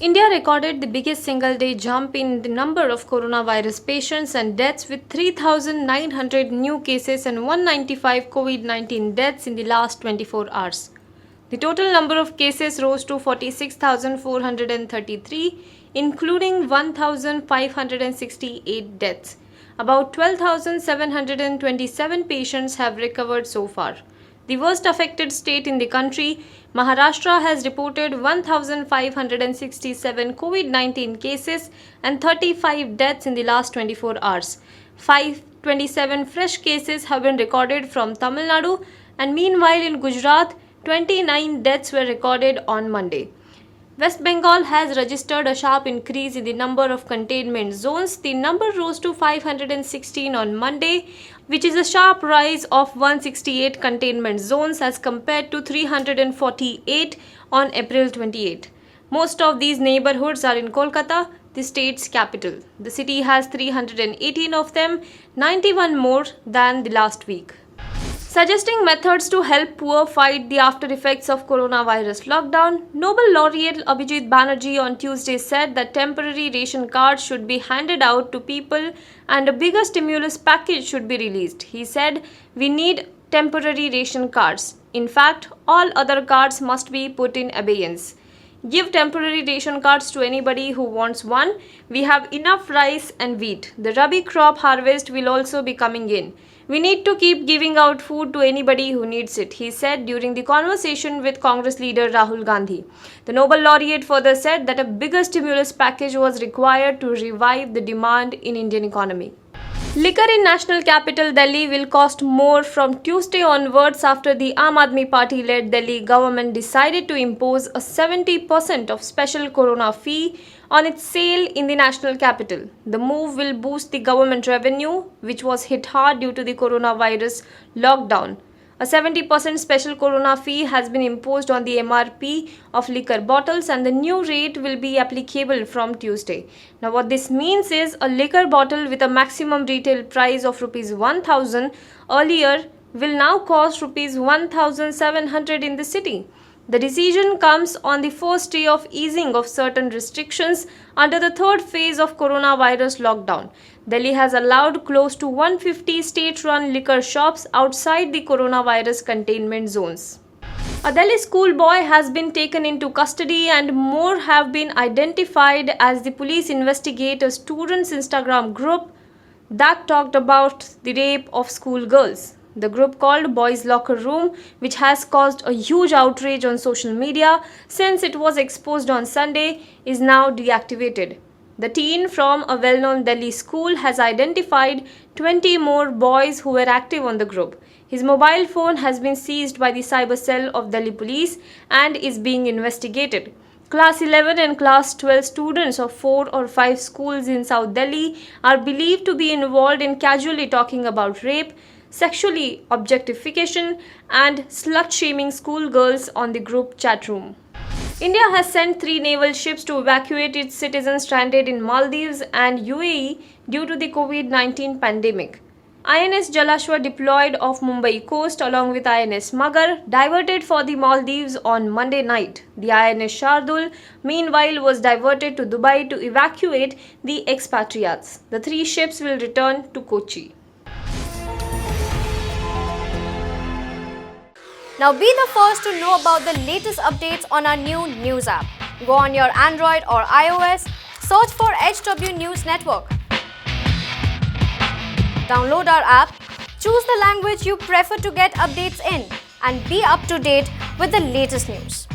India recorded the biggest single-day jump in the number of coronavirus patients and deaths with 3,900 new cases and 195 COVID-19 deaths in the last 24 hours. The total number of cases rose to 46,433, including 1,568 deaths. About 12,727 patients have recovered so far. The worst affected state in the country, Maharashtra, has reported 1,567 COVID-19 cases and 35 deaths in the last 24 hours. 527 fresh cases have been recorded from Tamil Nadu, and meanwhile in Gujarat, 29 deaths were recorded on Monday. West Bengal has registered a sharp increase in the number of containment zones. The number rose to 516 on Monday, which is a sharp rise of 168 containment zones as compared to 348 on April 28. Most of these neighborhoods are in Kolkata, the state's capital. The city has 318 of them, 91 more than the last week. Suggesting methods to help poor fight the after effects of coronavirus lockdown, Nobel laureate Abhijit Banerjee on Tuesday said that temporary ration cards should be handed out to people and a bigger stimulus package should be released. He said, "We need temporary ration cards. In fact, all other cards must be put in abeyance. Give temporary ration cards to anybody who wants one. We have enough rice and wheat. The Rabi crop harvest will also be coming in. We need to keep giving out food to anybody who needs it," he said during the conversation with Congress leader Rahul Gandhi. The Nobel laureate further said that a bigger stimulus package was required to revive the demand in Indian economy. Liquor in national capital Delhi will cost more from Tuesday onwards after the Aam Aadmi Party-led Delhi government decided to impose a 70% of special corona fee on its sale in the national capital. The move will boost the government revenue, which was hit hard due to the coronavirus lockdown. A 70% special corona fee has been imposed on the MRP of liquor bottles, and the new rate will be applicable from Tuesday. Now what this means is a liquor bottle with a maximum retail price of Rs 1,000 earlier will now cost Rs 1,700 in the city. The decision comes on the first day of easing of certain restrictions under the third phase of coronavirus lockdown. Delhi has allowed close to 150 state-run liquor shops outside the coronavirus containment zones. A Delhi schoolboy has been taken into custody and more have been identified as the police investigate a students' Instagram group that talked about the rape of schoolgirls. The group called Boys Locker Room, which has caused a huge outrage on social media since it was exposed on Sunday, is now deactivated. The teen from a well-known Delhi school has identified 20 more boys who were active on the group. His mobile phone has been seized by the cyber cell of Delhi police and is being investigated. Class 11 and Class 12 students of 4 or 5 schools in South Delhi are believed to be involved in casually talking about rape, sexually objectification and slut-shaming schoolgirls on the group chat room. India has sent 3 naval ships to evacuate its citizens stranded in Maldives and UAE due to the COVID-19 pandemic. INS Jalashwa deployed off Mumbai coast along with INS Magar diverted for the Maldives on Monday night. The INS Shardul meanwhile was diverted to Dubai to evacuate the expatriates. The 3 ships will return to Kochi. Now be the first to know about the latest updates on our new news app. Go on your Android or iOS, search for HW News Network. Download our app, choose the language you prefer to get updates in, and be up to date with the latest news.